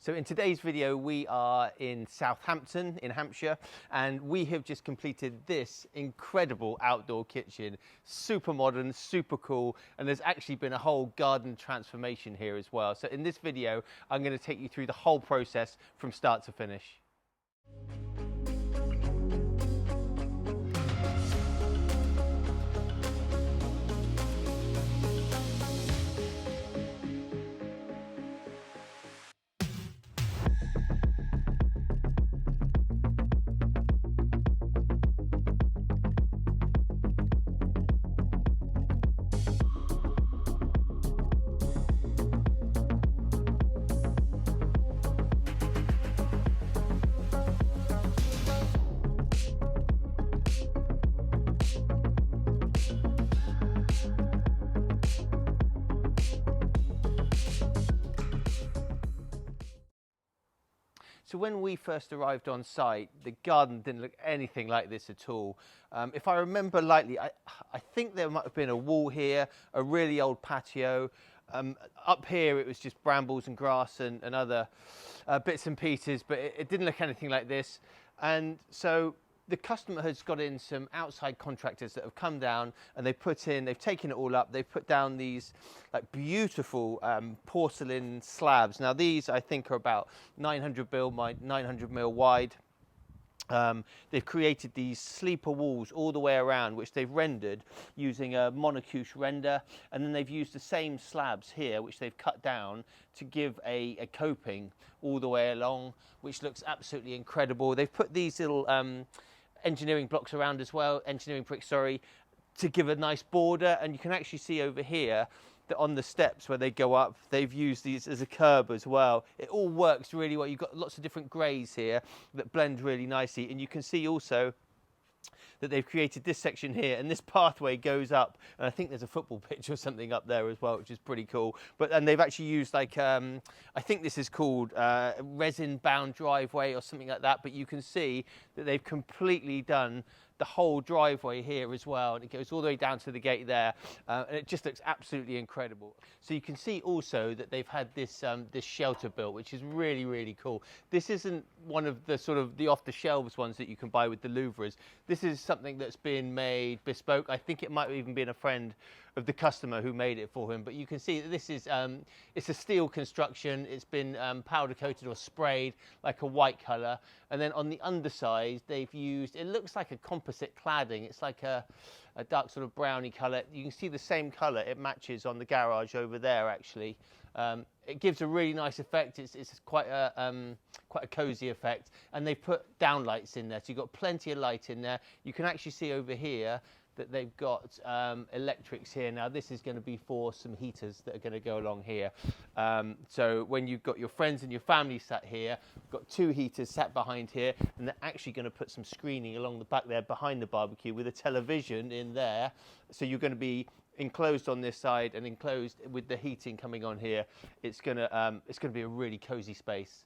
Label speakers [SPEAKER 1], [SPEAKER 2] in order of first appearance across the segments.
[SPEAKER 1] So in today's video, we are in Southampton in Hampshire, and we have just completed this incredible outdoor kitchen. Super modern, super cool, and there's actually been a whole garden transformation here as well. So in this video, I'm going to take you through the whole process from start to finish. So when we first arrived on site, the garden didn't look anything like this at all. If I remember rightly, I think there might have been a wall here, a really old patio. Up here it was just brambles and grass and other bits and pieces, but it didn't look anything like this. And so the customer has got in some outside contractors that have come down and they've taken it all up, they've put down these like beautiful porcelain slabs. Now these I think are about 900 mil wide. They've created these sleeper walls all the way around, which they've rendered using a monocouche render, and then they've used the same slabs here, which they've cut down to give a coping all the way along, which looks absolutely incredible. They've put these little engineering blocks around as well, engineering bricks, sorry, to give a nice border, and you can actually see over here that on the steps where they go up, they've used these as a curb as well. It all works really well. You've got lots of different greys here that blend really nicely, and you can see also that they've created this section here, and this pathway goes up, and I think there's a football pitch or something up there as well, which is pretty cool. And they've actually used like I think this is called resin bound driveway or something like that, but you can see that they've completely done the whole driveway here as well, and it goes all the way down to the gate there, and it just looks absolutely incredible. So you can see also that they've had this this shelter built, which is really cool. This isn't one of the sort of the off-the-shelves ones that you can buy with the louvres. This is something that's been made bespoke. I think it might have even been a friend of the customer who made it for him, but you can see that this is it's a steel construction. It's been powder coated or sprayed like a white color, and then on the underside they've used, it looks like a composite cladding. It's like a dark sort of browny color. You can see the same color it matches on the garage over there actually. It gives a really nice effect. It's quite a cozy effect, and they've put downlights in there, so you've got plenty of light in there. You can actually see over here that they've got electrics here. Now this is going to be for some heaters that are going to go along here. So when you've got your friends and your family sat here, we've got two heaters sat behind here, and they're actually going to put some screening along the back there behind the barbecue with a television in there. So you're going to be enclosed on this side and enclosed with the heating coming on here. It's going to be a really cozy space.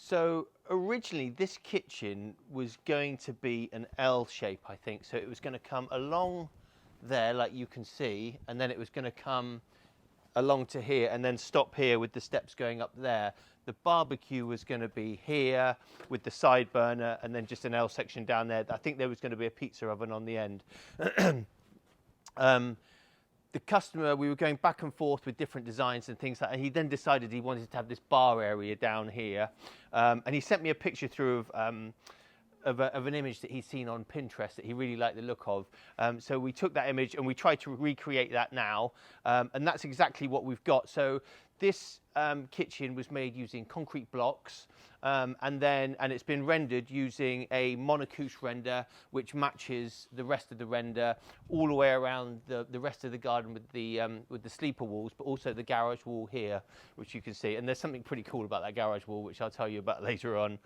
[SPEAKER 1] So originally this kitchen was going to be an L shape, I think. So it was going to come along there like you can see, and then it was going to come along to here and then stop here with the steps going up there. The barbecue was going to be here with the side burner and then just an L section down there. I think there was going to be a pizza oven on the end. The customer, we were going back and forth with different designs and things like that, and he then decided he wanted to have this bar area down here, and he sent me a picture through of an image that he'd seen on Pinterest that he really liked the look of. So we took that image and we tried to recreate that now, and that's exactly what we've got. So this kitchen was made using concrete blocks, and it's been rendered using a monocouche render, which matches the rest of the render all the way around the rest of the garden with the sleeper walls, but also the garage wall here, which you can see. And there's something pretty cool about that garage wall, which I'll tell you about later on.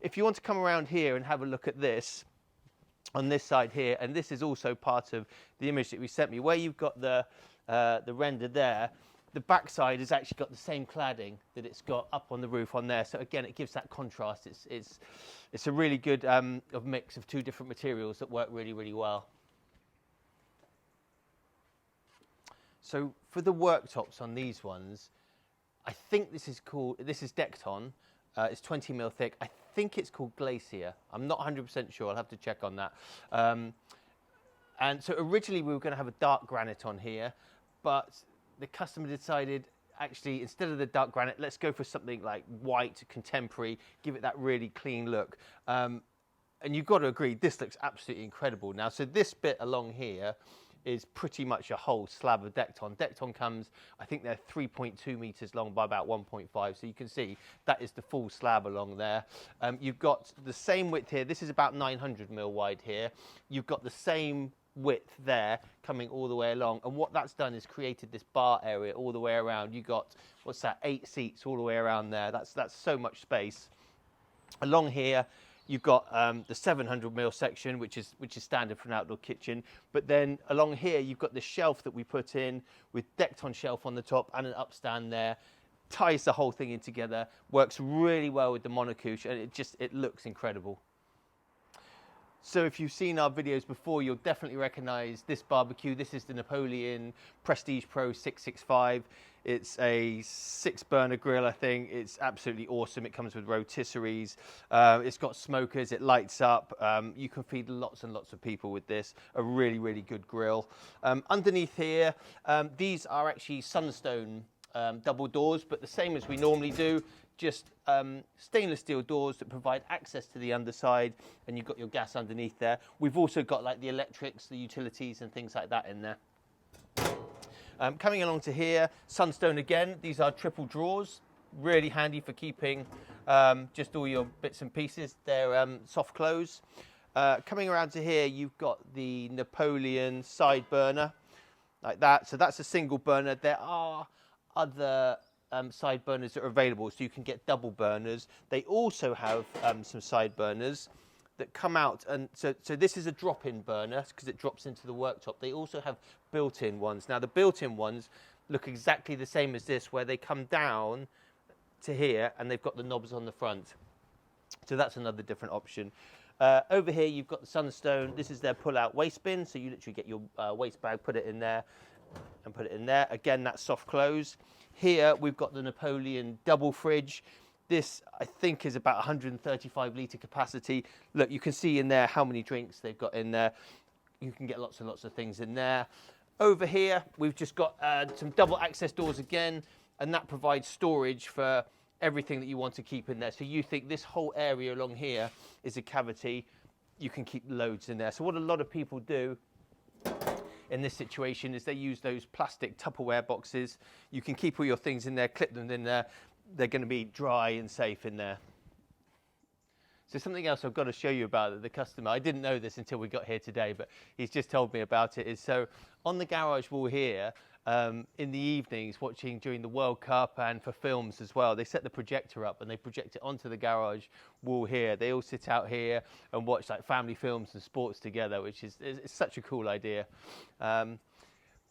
[SPEAKER 1] If you want to come around here and have a look at this, on this side here, and this is also part of the image that we sent me, where you've got the render there. The backside has actually got the same cladding that it's got up on the roof on there. So again, it gives that contrast. It's a really good mix of two different materials that work really well. So for the worktops on these ones, I think this is Decton. It's 20 mil thick. I think it's called Glacier. I'm not 100% sure. I'll have to check on that. And so originally we were going to have a dark granite on here, but the customer decided, actually, instead of the dark granite, let's go for something like white, contemporary, give it that really clean look. And you've got to agree, this looks absolutely incredible. Now, so this bit along here is pretty much a whole slab of Decton. Decton comes, I think they're 3.2 meters long by about 1.5. So you can see that is the full slab along there. You've got the same width here. This is about 900 mil wide here. You've got the same width there coming all the way along. And what that's done is created this bar area all the way around. You got, what's that, 8 seats all the way around there. That's so much space. Along here, you've got the 700 mil section, which is standard for an outdoor kitchen. But then along here, you've got the shelf that we put in with Decton shelf on the top and an upstand there. Ties the whole thing in together. Works really well with the monocouche, and it looks incredible. So if you've seen our videos before, you'll definitely recognize this barbecue. This is the Napoleon Prestige Pro 665. It's a 6-burner grill, I think. It's absolutely awesome. It comes with rotisseries. It's got smokers. It lights up. You can feed lots and lots of people with this. A really, really good grill. Underneath here, these are actually Sunstone double doors, but the same as we normally do. Just stainless steel doors that provide access to the underside, and you've got your gas underneath there. We've also got like the electrics, the utilities and things like that in there. Coming along to here, Sunstone again. These are triple drawers, really handy for keeping just all your bits and pieces. They're soft close. Coming around to here, you've got the Napoleon side burner like that. So that's a single burner. There are other side burners that are available, so you can get double burners. They also have some side burners that come out, and so this is a drop-in burner because it drops into the worktop. They also have built-in ones. Now the built-in ones look exactly the same as this, where they come down to here and they've got the knobs on the front. So that's another different option. Over here you've got the Sunstone. This is their pull-out waste bin, so you literally get your waste bag, put it in there and put it in there. Again, that's soft close. Here we've got the Napoleon double fridge. This, I think, is about 135 litre capacity. Look, you can see in there how many drinks they've got in there. You can get lots and lots of things in there. Over here, we've just got some double access doors again, and that provides storage for everything that you want to keep in there. So you think this whole area along here is a cavity, you can keep loads in there. So what a lot of people do in this situation is they use those plastic Tupperware boxes. You can keep all your things in there, clip them in there. They're going to be dry and safe in there. So something else I've got to show you about the customer, I didn't know this until we got here today, but he's just told me about it, is so on the garage wall here, in the evenings watching during the World Cup and for films as well, they set the projector up and they project it onto the garage wall here. They all sit out here and watch like family films and sports together, which is such a cool idea.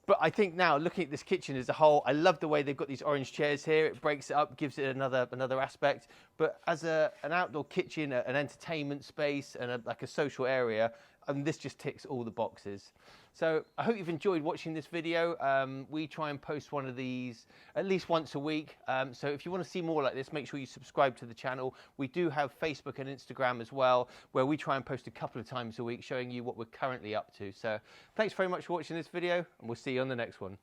[SPEAKER 1] But I think now, looking at this kitchen as a whole, I love the way they've got these orange chairs here. It breaks it up, gives it another aspect. But as an outdoor kitchen, an entertainment space, and like a social area, this just ticks all the boxes. So I hope you've enjoyed watching this video. We try and post one of these at least once a week. So if you want to see more like this, make sure you subscribe to the channel. We do have Facebook and Instagram as well, where we try and post a couple of times a week showing you what we're currently up to. So thanks very much for watching this video, and we'll see you on the next one.